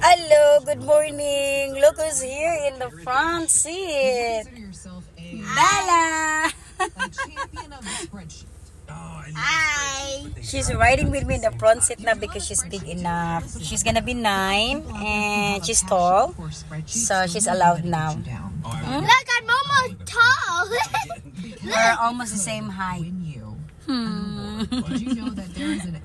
Hello, good morning. Look who's here in the front seat. Bella. Hi. She's riding with me in the front seat now because she's big enough. She's gonna be 9 and she's tall, so she's allowed now. Look, I'm almost tall. We're almost the same height. Did you know that there's an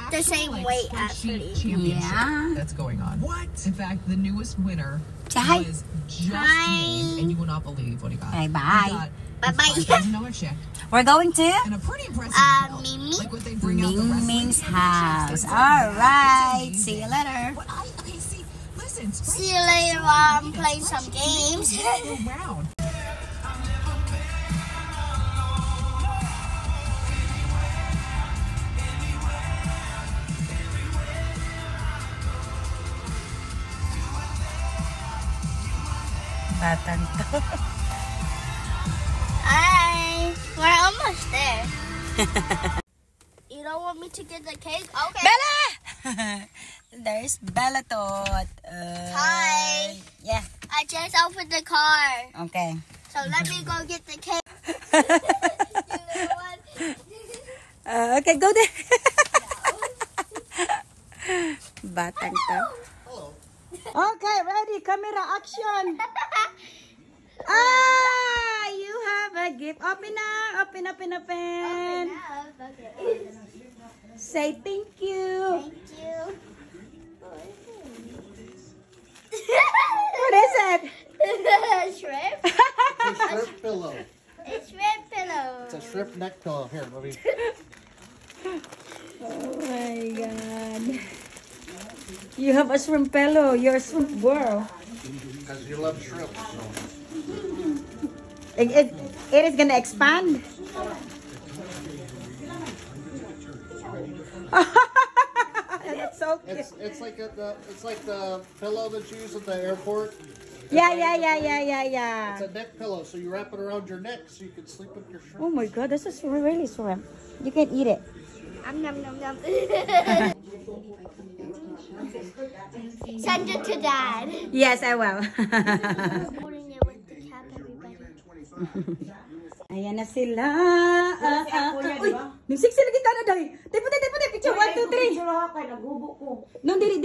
The same weight, actually. Yeah. That's going on. What? In fact, the newest winner Hi. was just named, and you will not believe what he got. Bye bye. Bye-bye. $5,000 check We're going to and a pretty impressive bill. Mimi? Like what they bring out the Ming wrestling Ming's footage. house. All right. See you later. But okay, see, listen. See you later while I'm playing some games. Around. Batang to. Hi. We're almost there. You don't want me to get the cake? Okay. Bella! There's Bella Tot. Hi. Yeah. I just opened the car. Okay. So let me go get the cake. You know what? Okay, go there. Batang to. Okay, ready. Camera action. You have a gift. Open na. Open. Okay. Say thank you. Thank you. What is it? Shrimp? It's a shrimp pillow. It's shrimp pillow. It's a shrimp neck pillow. Here, let me. Oh my god. You have a shrimp pillow. You're a shrimp girl. Because you love shrimp. So. It is gonna expand. That's so cute. It's like the pillow that you use at the airport. Yeah. It's a neck pillow, so you wrap it around your neck so you can sleep with your shrimp. Oh my god, this is really shrimp. You can eat it. Nom nom nom. Send it to Dad. Yes, I will. Holding it with the cap, everybody. Ayan na sila. Uy, nagsik sila kita na dahi. Tipo, picture. 1, 2, 3. No, dili.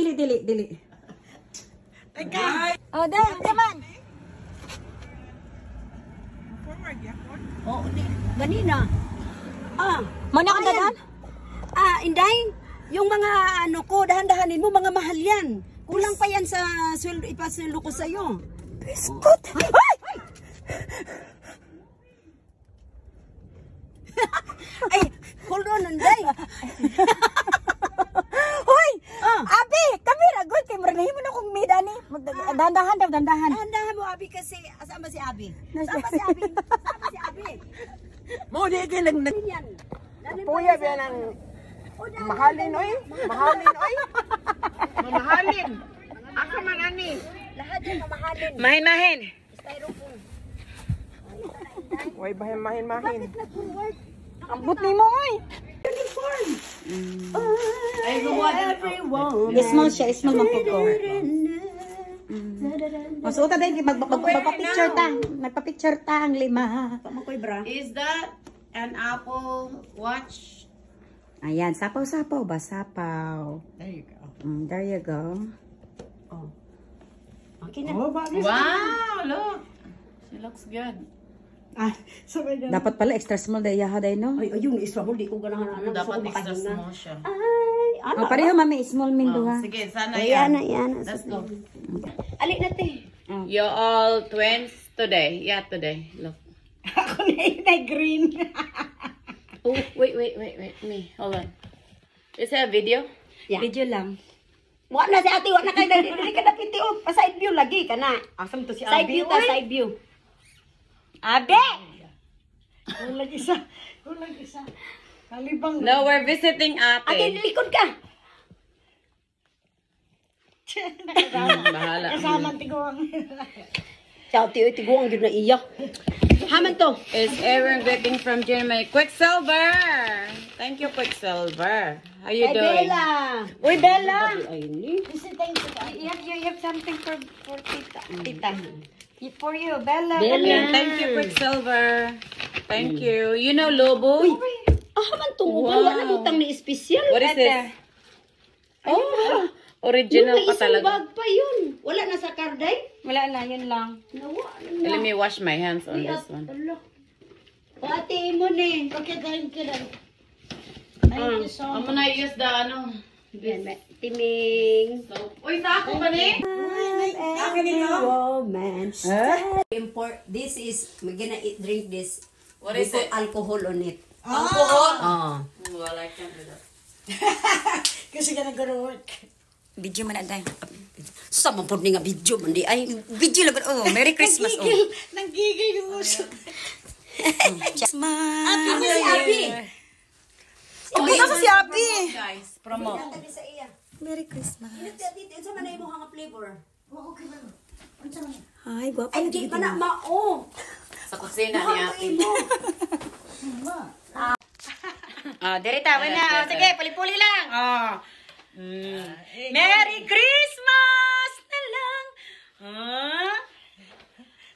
Oh, dahil, come on. Oh, ganina. Mana ka dadan? Inday, yung mga ano ko, dahan-dahanin mo, mga mahal yan. Kulang pa yan sa sweldo, ipasweldo ko sa'yo. Biskut. Ay! Ay, hold on, Inday. Hoy! Abi, kami ragot kay maranahin mo na kung mida ni. Dandahan. Dahan-dahan mo, Abi, kasi asama si Abi. Sama si Abi. Mo di kay nag Yan. puya ba nang mahalin oy? Mamahalin. Aka man ani. Lahat yung mamahalin. Mahin. Styrofoam. Way mahin. Ambot ni mo oy. Everyone. Small siya, small man po. Masuota din magpa-picture ta. Nagpa-picture ta ang 5. Pamakoy bra. Is that an Apple Watch? Ayan, sapaw ba? Sapaw. There you go. There you go. Okay na. Wow, look. She looks good. Dapat pala extra small day yahaday no. Ay, yung iswa mo, di ko ganahan. Dapat extra small siya. Ay, Oh, pareho mami small min Oh, duha. sige, sana Ayan, yan. ayan. Let's go. Alik natin. You're all twins today. Yeah, today. Look. Ako na green. Oh, wait. Me, hold on. Is that a video? Yeah. Video lang. Wala na si ate, wala na kayo. Dili ka na piti. Pa-side view lagi ka na. Asam to si Side view ta, side view. Abe! Kulang isa. Kalibang. No, we're visiting Ate, ate. likod ka. Bahala. Kasama tiguang. Sa ate, tiguang yun na iya. Haman to. Is Aaron greeting from Jeremy Quicksilver. Thank you, Quicksilver. How you Ay, doing? Bella. Uy, Bella! You have something for tita. Tita. For you, Bella. Bella. Thank you, Quicksilver. Thank you. You know Lobo? Man tungo wala butang ni espesyal. What is this? Oh, original May pa isang talaga. bag pa yun. Wala na sa karday. Wala na, yun lang. Nawa na. Let me wash my hands on this one. O ate mo ni. Okay, thank you. I'm gonna use the ano. Timing. Uy, sa ako ba ni? Romance. Import. This is, we're gonna drink this. What is it? Alcohol on it. Alcohol? Well, I can't do that. Kasi ka nag-go work. Video man na Sa mapod ni nga video man di ay video lang. Oh, Merry Christmas. Nanggigil yung uso. Christmas. Abi si Abi. Abi na si Abi. Guys, promo. Sa iya. Merry Christmas. Dito sa manay mo nga flavor. Okay ba? Ay, guwapa Ay na di dito. pa na mao. Sa kusina ni ate. Dirita, wala. Sige, puli-puli lang. Merry Christmas na lang.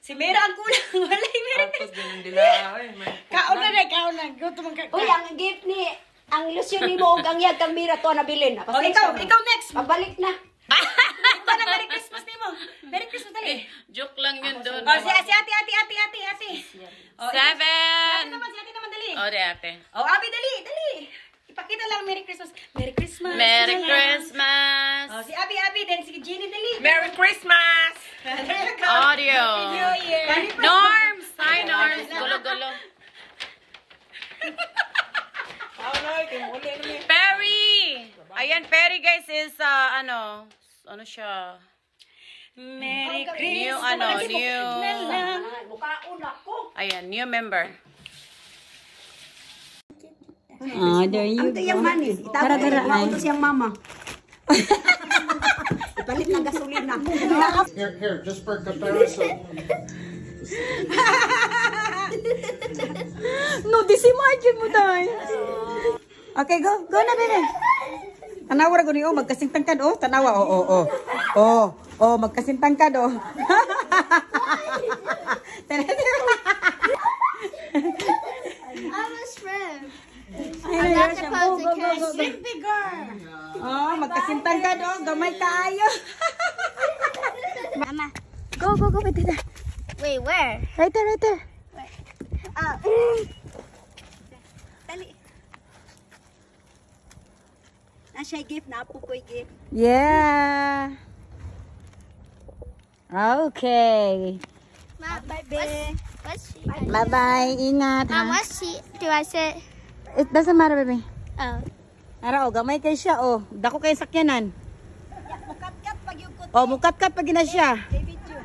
Si Mera ang kulang. Wala yung Merry Christmas. Kaon na. Gutom ang Uy, ang gift ni ang ilusyon ni mo ug ang yag kang mira to nabilin na. Oh, ikaw next. Pabalik na. Paano Merry Christmas ni mo? Merry Christmas dali. Joke lang yun doon. Oh, si ate. Oh, 7. si ate naman dali. Oh, di ate. Oh, Abi, dali. Ipakita lang Merry Christmas. Merry Christmas. Merry Christmas. Oh, si Abi, then si Jenny, dali. Merry Christmas. Audio. New Year. Norms. Hi, Norms. Gulo-gulo. Perry. Ayan, Perry guys is ano siya? Merry New Christmas. new. Mukaon ako. Ayan, new member. There you Ang tiyang mani. Itago ko to siyang mama. Ipalit ng gasolina. Here, just for comparison. No, disimagine mo tayo. Okay, go na, bebe. Tanawa ko niyo, magkasintang ka do. Tanawa, magkasintang ka do. I'm a shrimp. I got the pose again. Shrimpy girl. Oh, magkasintang ka do. Gamay kaayo. Mama. Go, wait there. Wait, where? Right there. Dali. Nasa'y gift na po ko'y gift. Yeah. Okay. Mom, what's she? Bye-bye. Ingat, Mom, ha? what's she? Do I say? It doesn't matter, baby. Oh. Ara, gamay kay siya, Dako kay sakyanan. Mukat-kat pag yung kot. Mukat-kat pag na siya. Kay video.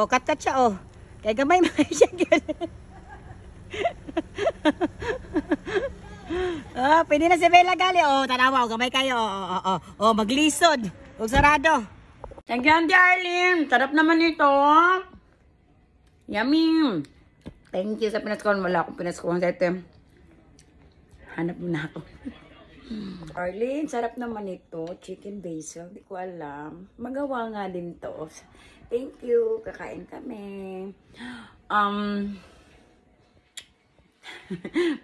Kat-kat siya, Kay gamay man siya. Pwede na si Bella gali. Tanawa, gamay kayo. Maglisod. Sarado. Thank you, Auntie Arlene. Sarap naman ito. Yummy. Thank you sa pinaskuhan. Wala akong pinaskuhan sa ito. Hanap mo na ako. Arlene, sarap naman ito. Chicken basil. Di ko alam. Magawa nga din to. Thank you. Kakain kami.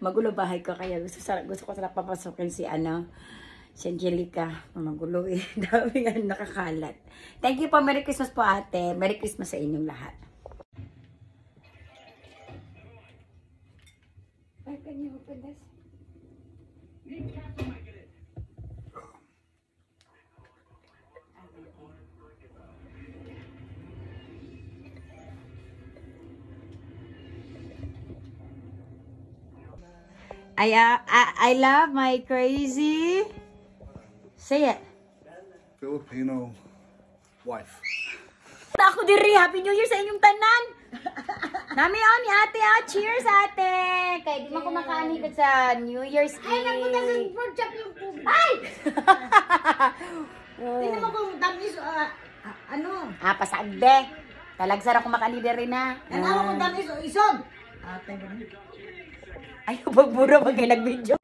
Magulo bahay ko kaya gusto ko sana papasukin si Angelica. Magulo Dami nga nakakalat. Thank you po. Merry Christmas po ate. Merry Christmas sa inyong lahat. Can you open this? I love my crazy. Say it. Filipino wife. Ako diri, Happy New Year sa inyong tanan. Nami ni ate cheers ate. Kay di man ko makaanigod sa New Year's Eve. Ay, nagpunta sa pork chop yung tubig. Ay! Tingnan mo kung tamis, pasagde. Talagsara ko makaanigod rin na. Ano mo kung tamis o isog? Ay, pagbura pag nag-video.